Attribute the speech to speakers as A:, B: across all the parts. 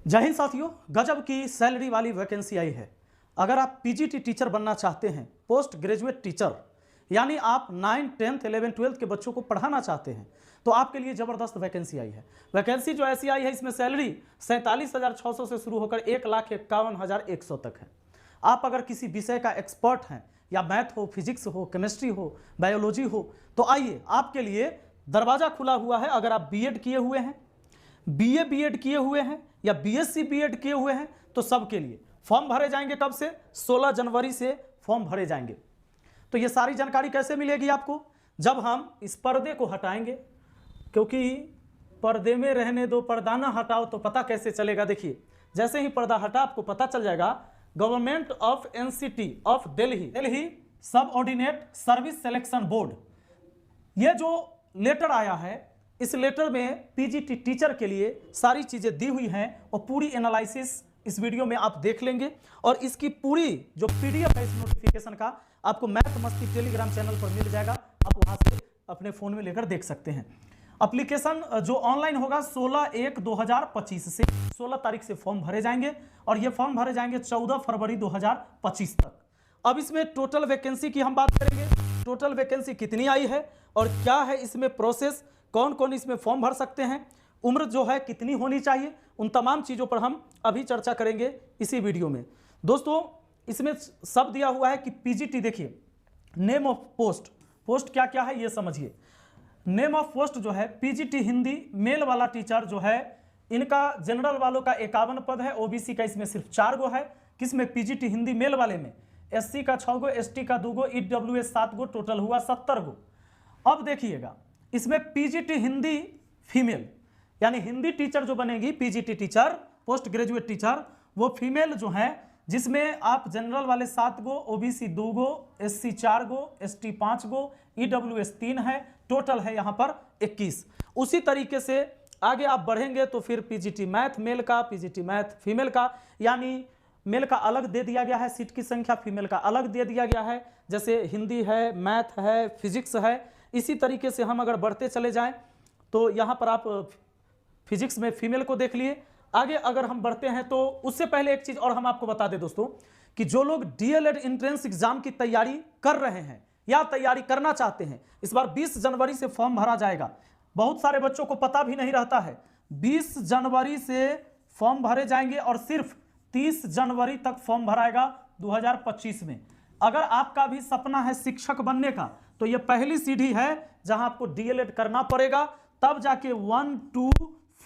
A: जय हिंद साथियों, गजब की सैलरी वाली वैकेंसी आई है। अगर आप पीजीटी टीचर बनना चाहते हैं, पोस्ट ग्रेजुएट टीचर, यानी आप 9, 10, 11, 12 के बच्चों को पढ़ाना चाहते हैं, तो आपके लिए ज़बरदस्त वैकेंसी आई है। वैकेंसी जो ऐसी आई है, इसमें सैलरी 47,600 से शुरू होकर 1,51,100 तक है। आप अगर किसी विषय का एक्सपर्ट हैं, या मैथ हो, फिजिक्स हो, केमिस्ट्री हो, बायोलॉजी हो, तो आइए, आपके लिए दरवाज़ा खुला हुआ है। अगर आप बीएड किए हुए हैं, बीए बीएड किए हुए हैं या बीएससी बीएड किए हुए हैं, तो सबके लिए फॉर्म भरे जाएंगे। कब से? 16 जनवरी से फॉर्म भरे जाएंगे। तो ये सारी जानकारी कैसे मिलेगी आपको? जब हम इस पर्दे को हटाएंगे, क्योंकि पर्दे में रहने दो, पर्दा ना हटाओ तो पता कैसे चलेगा। देखिए, जैसे ही पर्दा हटा आपको पता चल जाएगा। Government of NCT of Delhi सब ऑर्डिनेट सर्विस सिलेक्शन बोर्ड, ये जो लेटर आया है, इस लेटर में पीजीटी टीचर के लिए सारी चीज़ें दी हुई हैं और पूरी एनालिसिस इस वीडियो में आप देख लेंगे। और इसकी पूरी जो पीडीएफ है इस नोटिफिकेशन का, आपको मैथ मस्ती टेलीग्राम चैनल पर मिल जाएगा। आप वहां से अपने फ़ोन में लेकर देख सकते हैं। एप्लीकेशन जो ऑनलाइन होगा 16/1/2025 से 16 तारीख से फॉर्म भरे जाएंगे और ये फॉर्म भरे जाएंगे 14 फरवरी 2025 तक। अब इसमें टोटल वैकेंसी की हम बात करेंगे। टोटल वैकेंसी कितनी आई है और क्या है इसमें प्रोसेस, कौन कौन इसमें फॉर्म भर सकते हैं, उम्र जो है कितनी होनी चाहिए, उन तमाम चीज़ों पर हम अभी चर्चा करेंगे इसी वीडियो में। दोस्तों, इसमें सब दिया हुआ है कि पीजीटी, देखिए नेम ऑफ पोस्ट, पोस्ट क्या क्या है ये समझिए। नेम ऑफ पोस्ट जो है पीजीटी हिंदी मेल वाला टीचर जो है, इनका जनरल वालों का 51 पद है, ओबीसी का इसमें सिर्फ 4 गो है। किसमें? पीजीटी हिंदी मेल वाले में। एससी का 6 गो, एसटी का 2 गो, ईडब्ल्यूएस 7 गो, टोटल हुआ 70 गो। अब देखिएगा, इसमें पीजीटी हिंदी फीमेल, यानी हिंदी टीचर जो बनेगी PGT teacher, post graduate teacher, वो फीमेल जो है, जिसमें आप जनरल वाले 7 गो, ओबीसी 2 गो, एससी 4 गो, एसटी 5 गो, ईडब्ल्यूएस 3 है, टोटल है यहाँ पर 21। उसी तरीके से आगे आप बढ़ेंगे तो फिर पीजीटी मैथ मेल का, पीजीटी मैथ फीमेल का, यानी मेल का अलग दे दिया गया है सीट की संख्या, फीमेल का अलग दे दिया गया है। जैसे हिंदी है, मैथ है, फिजिक्स है। इसी तरीके से हम अगर बढ़ते चले जाएं तो यहाँ पर आप फिजिक्स में फीमेल को देख लिए। आगे अगर हम बढ़ते हैं तो उससे पहले एक चीज़ और हम आपको बता दें दोस्तों, कि जो लोग डीएलएड एंट्रेंस एग्जाम की तैयारी कर रहे हैं या तैयारी करना चाहते हैं, इस बार 20 जनवरी से फॉर्म भरा जाएगा। बहुत सारे बच्चों को पता भी नहीं रहता है, 20 जनवरी से फॉर्म भरे जाएंगे और सिर्फ 30 जनवरी तक फॉर्म भराएगा 2025 में। अगर आपका भी सपना है शिक्षक बनने का, तो ये पहली सीढ़ी है जहां आपको डीएलएड करना पड़ेगा, तब जाके 1 to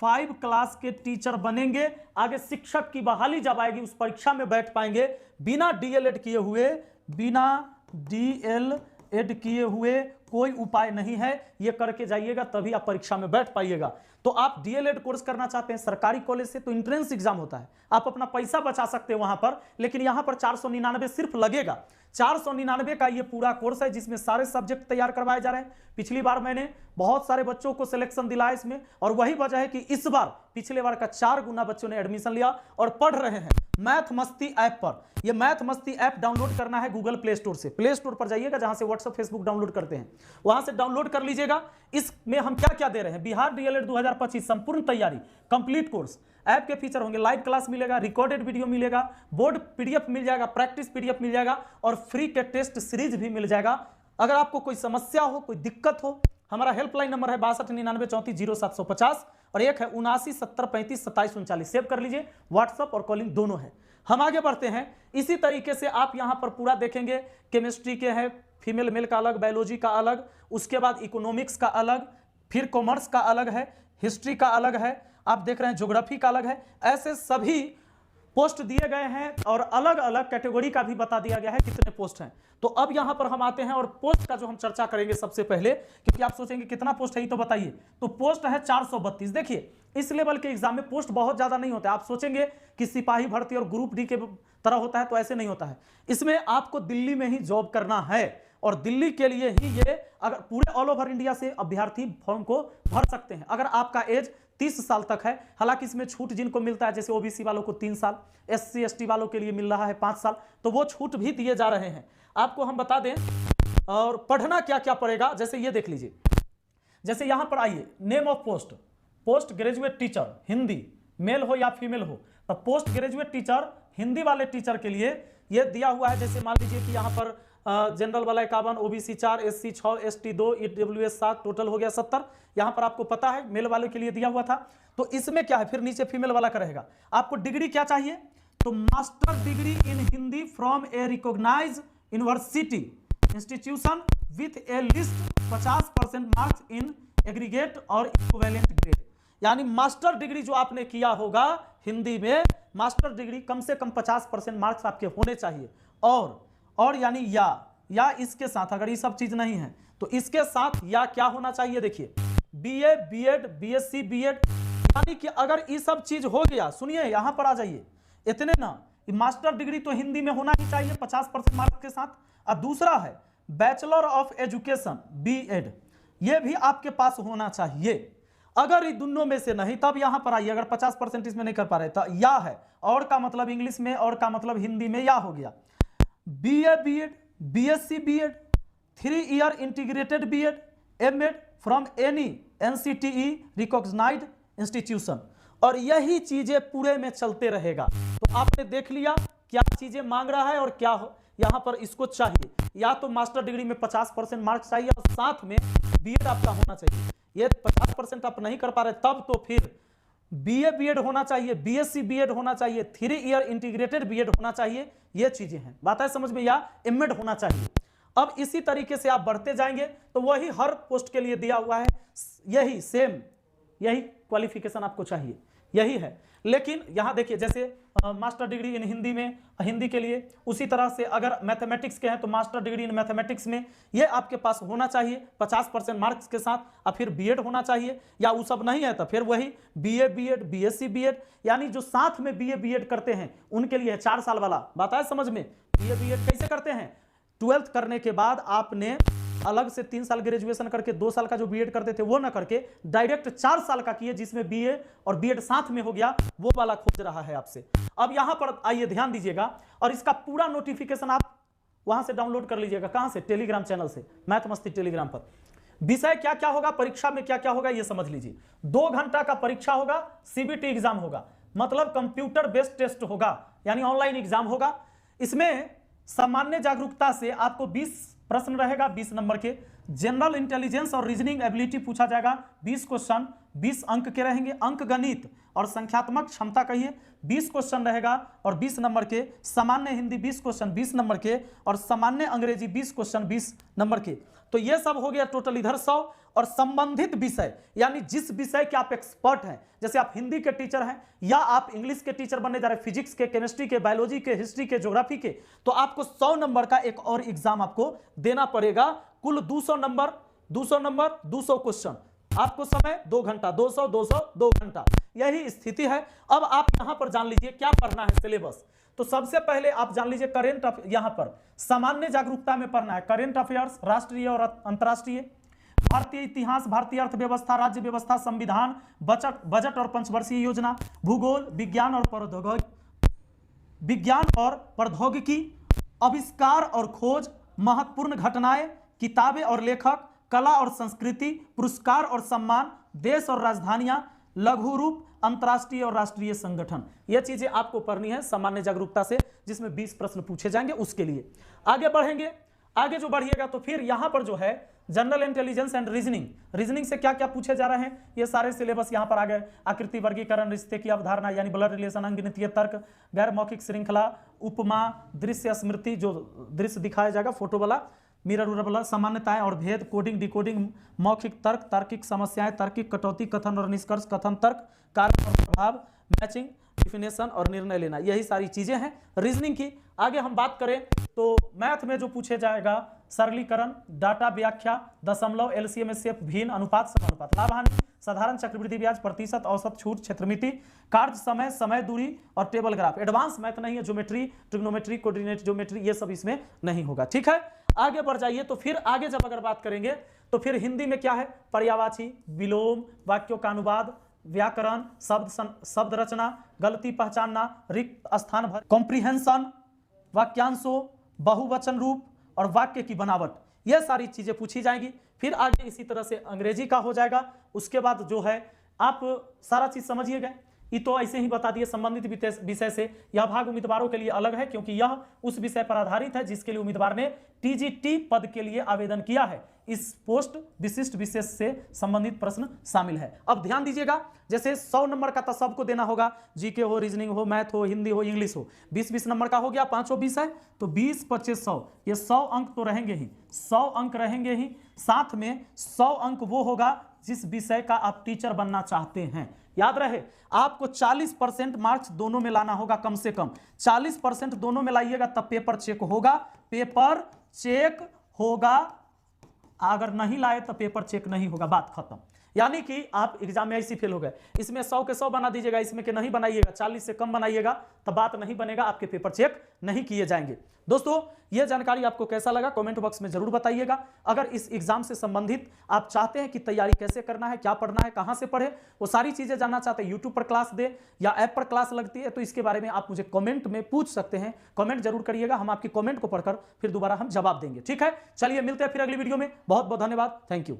A: 5 क्लास के टीचर बनेंगे। आगे शिक्षक की बहाली जब आएगी, उस परीक्षा में बैठ पाएंगे। बिना डीएलएड किए हुए, बिना डीएलएड किए हुए कोई उपाय नहीं है। ये करके जाइएगा तभी आप परीक्षा में बैठ पाइएगा। तो आप डीएलएड कोर्स करना चाहते हैं सरकारी कॉलेज से, तो एंट्रेंस एग्जाम होता है, आप अपना पैसा बचा सकते हैं वहां पर, लेकिन यहां पर 499 सिर्फ लगेगा। 499 का ये पूरा कोर्स है जिसमें सारे सब्जेक्ट तैयार करवाए जा रहे हैं। पिछली बार मैंने बहुत सारे बच्चों को सिलेक्शन दिलाया इसमें, और वही वजह है कि इस बार पिछले बार का 4 गुना बच्चों ने एडमिशन लिया और पढ़ रहे हैं मैथ मस्ती ऐप पर। यह मैथ मस्ती ऐप डाउनलोड करना है गूगल प्ले स्टोर से। प्ले स्टोर पर जाइएगा, जहां से व्हाट्सएप फेसबुक डाउनलोड करते हैं, वहां से डाउनलोड कर लीजिएगा। इसमें हम क्या क्या दे रहे हैं? बिहार डीएलएड 2025 संपूर्ण तैयारी कंप्लीट कोर्स। ऐप के फीचर होंगे, लाइव क्लास मिलेगा, रिकॉर्डेड वीडियो मिलेगा, बोर्ड पीडीएफ मिल जाएगा, प्रैक्टिस पीडीएफ मिल जाएगा और फ्री के टेस्ट सीरीज भी मिल जाएगा। अगर आपको कोई समस्या हो, कोई दिक्कत हो, हमारा हेल्पलाइन नंबर है 6299340750 और एक है 7970352739। सेव कर लीजिए, व्हाट्सएप और कॉलिंग दोनों है। हम आगे बढ़ते हैं। इसी तरीके से आप यहां पर पूरा देखेंगे, केमिस्ट्री के हैं फीमेल मेल का अलग, बायोलॉजी का अलग, उसके बाद इकोनॉमिक्स का अलग, फिर कॉमर्स का अलग है, हिस्ट्री का अलग है, आप देख रहे हैं ज्योग्राफी का अलग है। ऐसे सभी पोस्ट दिए गए हैं और अलग अलग कैटेगरी का भी बता दिया गया है कितने पोस्ट हैं। तो अब यहां पर हम आते हैं और पोस्ट का जो हम चर्चा करेंगे सबसे पहले, क्योंकि आप सोचेंगे कितना पोस्ट है, ये तो बताइए। तो पोस्ट है 432। देखिए, इस लेवल के एग्जाम में पोस्ट बहुत ज्यादा नहीं होता है। आप सोचेंगे कि सिपाही भर्ती और ग्रुप डी के तरह होता है, तो ऐसे नहीं होता है। इसमें आपको दिल्ली में ही जॉब करना है और दिल्ली के लिए ही ये, अगर पूरे ऑल ओवर इंडिया से अभ्यर्थी फॉर्म को भर सकते हैं। अगर आपका एज 30 साल तक है, हालांकि इसमें छूट जिनको मिलता है, जैसे ओबीसी वालों को 3 साल, एससी एसटी वालों के लिए मिल रहा है 5 साल, तो वो छूट भी दिए जा रहे हैं। आपको हम बता दें और पढ़ना क्या क्या पड़ेगा, जैसे ये देख लीजिए। जैसे यहां पर आइए, name of post, post graduate teacher Hindi male हो या फीमेल हो। तो पोस्ट ग्रेजुएट टीचर हिंदी वाले टीचर के लिए ये दिया हुआ है, जैसे मान लीजिए कि यहाँ पर जनरल वाला 51, OBC 4, SC 6, ST 2, EWS 7, total हो गया 70। यहाँ पर आपको पता है मेल वाले के लिए दिया हुआ था। तो इसमें क्या है, फिर नीचे फीमेल वाला का रहेगा। आपको डिग्री क्या चाहिए, तो master degree in Hindi from a recognised university institution with at least 50% marks in aggregate और इक्विवेलेंट ग्रेड। यानी मास्टर डिग्री जो आपने किया होगा हिंदी में, मास्टर डिग्री कम से कम 50% मार्क्स आपके होने चाहिए। और यानी या इसके साथ, अगर ये सब चीज नहीं है तो इसके साथ या क्या होना चाहिए, देखिए बीए, बीएड, बीएससी, बीएड, यानी कि अगर ये सब चीज हो गया, सुनिए यहां पर आ जाइए, इतने ना, मास्टर डिग्री तो हिंदी में होना ही चाहिए 50% मार्क्स के साथ। और दूसरा है बैचलर ऑफ एजुकेशन बीएड, ये भी आपके पास होना चाहिए। अगर ये दोनों में से नहीं, तब यहां पर आइए, अगर 50% इसमें नहीं कर पा रहे तो या है, और का मतलब इंग्लिश में, और का मतलब हिंदी में या हो गया। BA BEd, BSc BEd, 3 year integrated BEd, MEd from any NCTE recognised institution, और यही चीजें पूरे में चलते रहेगा। तो आपने देख लिया क्या चीजें मांग रहा है और क्या यहां पर इसको चाहिए। या तो मास्टर डिग्री में 50% मार्क्स चाहिए और साथ में बीएड आपका होना चाहिए। ये 50% आप नहीं कर पा रहे, तब तो फिर बीए बीएड होना चाहिए, बीएससी बीएड होना चाहिए, 3 ईयर इंटीग्रेटेड बीएड होना चाहिए, ये चीजें हैं, बात है समझ में, या एमएड होना चाहिए। अब इसी तरीके से आप बढ़ते जाएंगे तो वही हर पोस्ट के लिए दिया हुआ है, यही सेम, यही क्वालिफिकेशन आपको चाहिए, यही है। लेकिन यहां देखिए, जैसे मास्टर डिग्री इन हिंदी में, हिंदी के लिए, उसी तरह से अगर मैथमेटिक्स के हैं तो मास्टर डिग्री इन मैथमेटिक्स में ये आपके पास होना चाहिए 50% मार्क्स के साथ, और फिर बीएड होना चाहिए। या वो सब नहीं है तो फिर वही बीए बीएड, बीएससी बीएड, यानी जो साथ में बीए बीएड करते हैं उनके लिए 4 साल वाला, बात है समझ में। बीए बीएड कैसे करते हैं, 12th करने के बाद आपने अलग से 3 साल ग्रेजुएशन करके 2 साल का जो बीएड करते थे वो ना करके डायरेक्ट 4 साल का किए, जिसमें बीए और बीएड साथ में हो गया, वो वाला खोज रहा है आपसे। अब यहां पर आइए ध्यान दीजिएगा, और इसका पूरा नोटिफिकेशन आप वहां से डाउनलोड कर लीजिएगा। कहां से, टेलीग्राम चैनल से, मैथ मस्ती टेलीग्राम पर। विषय क्या क्या होगा, परीक्षा में क्या क्या होगा, ये समझ लीजिए। 2 घंटा का परीक्षा होगा, सीबीटी एग्जाम होगा, मतलब कंप्यूटर बेस्ड टेस्ट होगा, यानी ऑनलाइन एग्जाम होगा। इसमें सामान्य जागरूकता से आपको 20 प्रश्न रहेगा, 20 नंबर के। जनरल इंटेलिजेंस और रीजनिंग एबिलिटी पूछा जाएगा, 20 क्वेश्चन 20 अंक के रहेंगे। अंक गणित और संख्यात्मक क्षमता कहिए 20 क्वेश्चन रहेगा, और 20 नंबर के। सामान्य हिंदी 20 क्वेश्चन 20 नंबर के, और सामान्य अंग्रेजी 20 क्वेश्चन 20 नंबर के। तो ये सब हो गया टोटल इधर 100। और संबंधित विषय, यानी जिस विषय के आप एक्सपर्ट हैं, जैसे आप हिंदी के टीचर हैं या आप इंग्लिश के टीचर बनने जा रहे हैं, फिजिक्स के, केमिस्ट्री के, बायोलॉजी के, हिस्ट्री के, ज्योग्राफी के, तो आपको 100 नंबर का एक और एग्जाम आपको देना पड़ेगा। कुल 200 नंबर, 200 क्वेश्चन, आपको समय 2 घंटा, 200 200 2 घंटा, यही स्थिति है। अब आप यहां पर जान लीजिए क्या पढ़ना है सिलेबस। तो सबसे पहले आप जान लीजिए करेंट, यहां पर सामान्य जागरूकता में पढ़ना है करेंट अफेयर्स, राष्ट्रीय और अंतर्राष्ट्रीय, भारतीय इतिहास, भारतीय अर्थव्यवस्था, राज्य व्यवस्था, संविधान, बजट और पंचवर्षीय योजना, भूगोल, विज्ञान और प्रौद्योगिकी, आविष्कार और खोज, महत्वपूर्ण घटनाएं, किताबें और लेखक, कला और संस्कृति, पुरस्कार और सम्मान, देश और राजधानियां, लघु रूप, अंतर्राष्ट्रीय और राष्ट्रीय संगठन। ये चीजें आपको पढ़नी है सामान्य जागरूकता से, जिसमें 20 प्रश्न पूछे जाएंगे। उसके लिए आगे बढ़ेंगे, आगे जो बढ़िएगा तो फिर यहां पर जो है जनरल इंटेलिजेंस एंड रीजनिंग से क्या क्या पूछे जा रहे हैं, ये सारे सिलेबस यहां पर आ गए। आकृति, वर्गीकरण, रिश्ते की अवधारणा यानी ब्लड रिलेशन, अंकगणितीय तर्क, गैर मौखिक श्रृंखला, उपमा, दृश्य स्मृति, जो दृश्य दिखाया जाएगा फोटो वाला, मिरर वाला, सामान्यताएं और भेद, कोडिंग, डिकोडिंग, मौखिक तर्क, तार्किक समस्याएं, तार्किक कटौती, कथन और निष्कर्ष, कथन तर्क, कारण और प्रभाव, मैचिंग, डिफिनेशन और निर्णय लेना, यही सारी चीजें हैं रीजनिंग की। आगे हम बात करें तो मैथ में जो पूछे जाएगा, सरलीकरण, डाटा व्याख्या, दशमलव, एलसीएम, एचसीएफ, भिन्न, अनुपात, समानुपात, लाभ हानि, साधारण चक्रवृद्धि ब्याज, प्रतिशत, औसत, छूट, क्षेत्रमिति, कार्य समय, समय दूरी और टेबल ग्राफ। एडवांस मैथ नहीं है, ज्योमेट्री, ट्रिग्नोमेट्री, कोऑर्डिनेट ज्योमेट्री, ये सब इसमें नहीं होगा। ठीक है, आगे बढ़ जाइए। तो फिर आगे जब अगर बात करेंगे तो फिर हिंदी में क्या है, पर्यायवाची, विलोम, वाक्यों का अनुवाद, व्याकरण, शब्द रचना, गलती पहचानना, रिक्त स्थान भर, कॉम्प्रिहेंशन, वाक्यांशों, बहुवचन रूप और वाक्य की बनावट, ये सारी चीजें पूछी जाएंगी। फिर आगे इसी तरह से अंग्रेजी का हो जाएगा। उसके बाद जो है आप सारा चीज समझिए गए ये तो ऐसे ही बता दिए संबंधित विषय से यह भाग उम्मीदवारों के लिए अलग है, क्योंकि यह उस विषय पर आधारित है जिसके लिए उम्मीदवार ने टीजीटी पद के लिए आवेदन किया है। इस पोस्ट विशिष्ट विशेष से संबंधित प्रश्न शामिल है। अब ध्यान दीजिएगा, जैसे 100 नंबर का तो सबको देना होगा, जीके हो, रीजनिंग हो, मैथ हो, हिंदी हो, इंग्लिश हो। 20-20 नंबर का हो गया, 5 20 है तो 20 25 100, ये 100 अंक तो रहेंगे ही, 100 अंक रहेंगे ही। साथ में 100 अंक वो होगा जिस विषय का आप टीचर बनना चाहते हैं। याद रहे, आपको 40% मार्क्स दोनों में लाना होगा, कम से कम 40% दोनों में लाइएगा तब पेपर चेक होगा। पेपर चेक होगा, अगर नहीं लाए तो पेपर चेक नहीं होगा, बात खत्म। यानी कि आप एग्जाम में ऐसे फेल हो गए, इसमें 100 के 100 बना दीजिएगा, इसमें के नहीं बनाइएगा, 40 से कम बनाइएगा तब बात नहीं बनेगा, आपके पेपर चेक नहीं किए जाएंगे। दोस्तों, यह जानकारी आपको कैसा लगा कमेंट बॉक्स में जरूर बताइएगा। अगर इस एग्जाम से संबंधित आप चाहते हैं कि तैयारी कैसे करना है, क्या पढ़ना है, कहां से पढ़े, वो सारी चीजें जानना चाहते हैं, यूट्यूब पर क्लास दे या ऐप पर क्लास लगती है, तो इसके बारे में आप मुझे कमेंट में पूछ सकते हैं। कमेंट जरूर करिएगा, हम आपकी कमेंट को पढ़कर फिर दोबारा हम जवाब देंगे। ठीक है, चलिए मिलते हैं फिर अगली वीडियो में। बहुत बहुत धन्यवाद, थैंक यू।